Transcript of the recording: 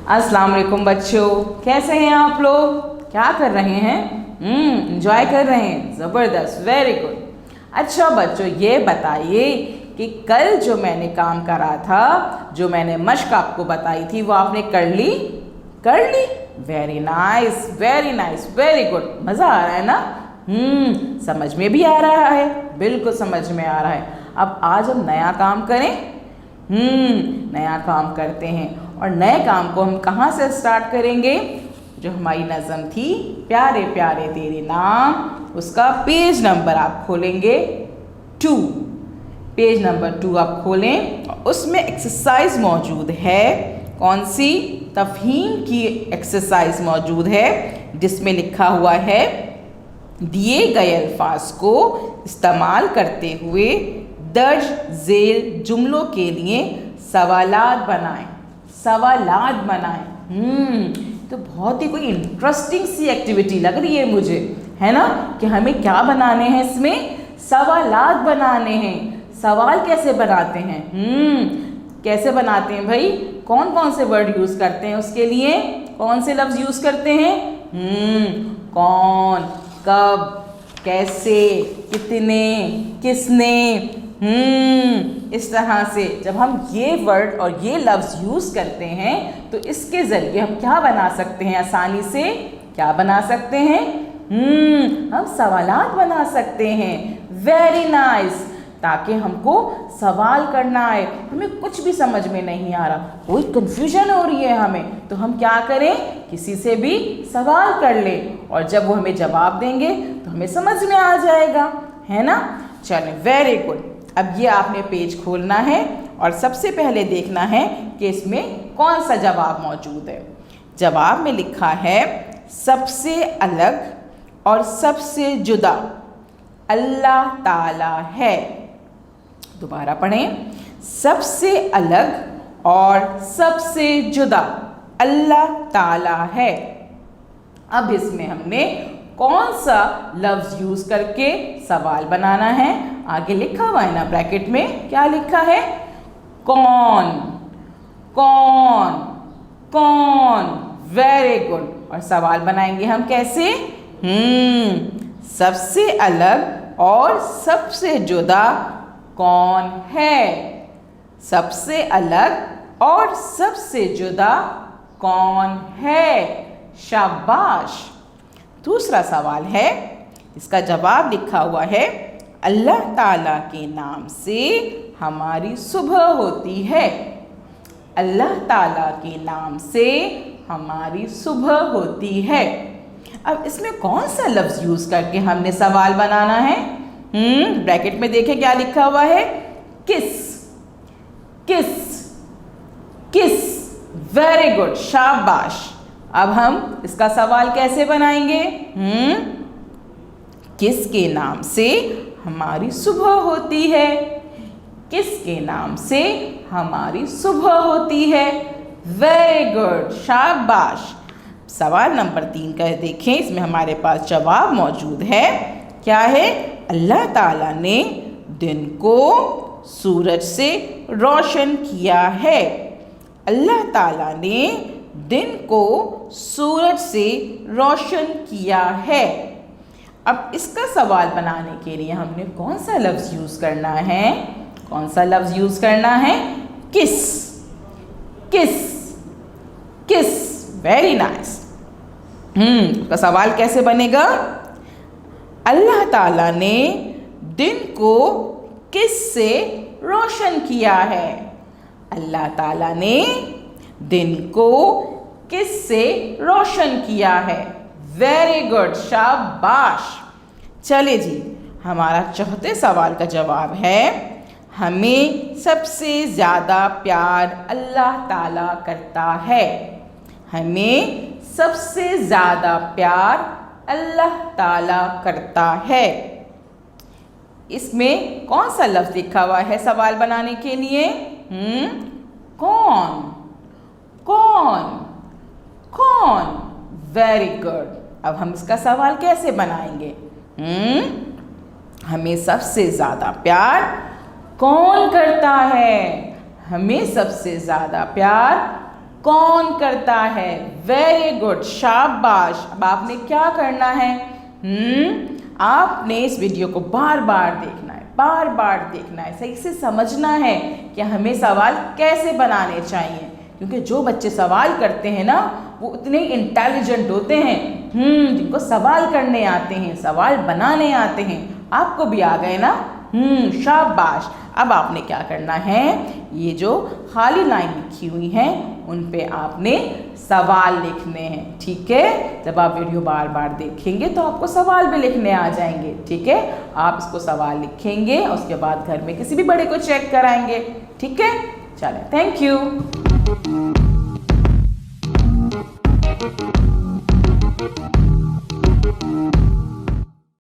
अस्सलाम वालेकुम बच्चों, कैसे हैं आप लोग? क्या कर रहे हैं? एंजॉय कर रहे हैं। ज़बरदस्त, वेरी गुड। अच्छा बच्चों, ये बताइए कि कल जो मैंने काम करा था, जो मैंने मश्क आपको बताई थी, वो आपने कर ली? कर ली? Very nice, very nice, very good. मज़ा आ रहा है ना? समझ में भी आ रहा है, बिल्कुल समझ में आ रहा है। अब आज हम नया काम करें। नया काम करते हैं। और नए काम को हम कहाँ से स्टार्ट करेंगे? जो हमारी नज़म थी, प्यारे प्यारे तेरे नाम, उसका पेज नंबर आप खोलेंगे 2। पेज नंबर 2 आप खोलें और उसमें एक्सरसाइज मौजूद है। कौन सी? तफहीम की एक्सरसाइज मौजूद है, जिसमें लिखा हुआ है दिए गए अल्फाज को इस्तेमाल करते हुए दर्ज झेल जुमलों के लिए सवालात बनाएं। सवालात बनाएं। तो बहुत ही कोई इंटरेस्टिंग सी एक्टिविटी लग रही है मुझे, है ना? कि हमें क्या बनाने हैं इसमें? सवालात बनाने हैं। सवाल कैसे बनाते हैं? कैसे बनाते हैं भाई? कौन कौन से वर्ड यूज़ करते हैं उसके लिए? कौन से लफ्ज़ यूज़ करते हैं? कौन, कब, कैसे, कितने, किसने। इस तरह से जब हम ये वर्ड और ये लफ्ज़ यूज़ करते हैं तो इसके ज़रिए हम क्या बना सकते हैं? आसानी से क्या बना सकते हैं? हम सवालात बना सकते हैं। Very nice. ताकि हमको सवाल करना है, हमें कुछ भी समझ में नहीं आ रहा, कोई कन्फ्यूजन हो रही है हमें, तो हम क्या करें? किसी से भी सवाल कर लें और जब वो हमें जवाब देंगे तो हमें समझ में आ जाएगा, है ना? चलें, वेरी गुड। अब ये आपने पेज खोलना है और सबसे पहले देखना है कि इसमें कौन सा जवाब मौजूद है। जवाब में लिखा है सबसे अलग और सबसे जुदा अल्लाह ताला है। दोबारा पढ़ें। सबसे अलग और सबसे जुदा अल्लाह ताला है। अब इसमें हमने कौन सा लफ्ज़ यूज़ करके सवाल बनाना है? आगे लिखा हुआ है ना ब्रैकेट में, क्या लिखा है? कौन, कौन, कौन। Very good. और सवाल बनाएंगे हम कैसे? सबसे अलग और सबसे जुदा कौन है? सबसे अलग और सबसे जुदा कौन है? शाबाश। दूसरा सवाल है, इसका जवाब लिखा हुआ है अल्लाह ताला के नाम से हमारी सुबह होती है। अल्लाह ताला के नाम से हमारी सुबह होती है। अब इसमें कौन सा लफ्ज़ यूज़ करके हमने सवाल बनाना है? ब्रैकेट में देखें क्या लिखा हुआ है? किस, किस, किस। वेरी गुड, शाबाश। अब हम इसका सवाल कैसे बनाएंगे? किसके नाम से हमारी सुबह होती है? किसके नाम से हमारी सुबह होती है? वेरी गुड, शाबाश। सवाल नंबर 3 का देखें, इसमें हमारे पास जवाब मौजूद है। क्या है? अल्लाह ताला ने दिन को सूरज से रोशन किया है। अल्लाह ताला ने दिन को सूरज से रोशन किया है। अब इसका सवाल बनाने के लिए हमने कौन सा लफ्ज़ यूज़ करना है? कौन सा लफ्ज़ यूज़ करना है? किस, किस, किस। Very nice. उसका सवाल कैसे बनेगा? अल्लाह ताला ने दिन को किस से रोशन किया है? अल्लाह ताला ने दिन को किस से रोशन किया है? वेरी गुड, शाबाश। चले जी, हमारा चौथे सवाल का जवाब है हमें सबसे ज़्यादा प्यार अल्लाह ताला करता है। हमें सबसे ज़्यादा प्यार अल्लाह ताला करता है। इसमें कौन सा लफ्ज़ लिखा हुआ है सवाल बनाने के लिए? कौन, कौन, कौन। Very good. अब हम इसका सवाल कैसे बनाएंगे? हमें सबसे ज़्यादा प्यार कौन करता है? हमें सबसे ज़्यादा प्यार कौन करता है? वेरी गुड, शाबाश। अब आपने क्या करना है? आपने इस वीडियो को बार बार देखना है, बार बार देखना है, सही से समझना है कि हमें सवाल कैसे बनाने चाहिए, क्योंकि जो बच्चे सवाल करते हैं ना वो उतने इंटेलिजेंट होते हैं जिनको सवाल करने आते हैं, सवाल बनाने आते हैं। आपको भी आ गए ना? शाबाश। अब आपने क्या करना है, ये जो खाली लाइन लिखी हुई हैं उन पे आपने सवाल लिखने हैं, ठीक है? जब आप वीडियो बार बार देखेंगे तो आपको सवाल भी लिखने आ जाएंगे, ठीक है? आप इसको सवाल लिखेंगे, उसके बाद घर में किसी भी बड़े को चेक कराएंगे, ठीक है? चलें, थैंक यू।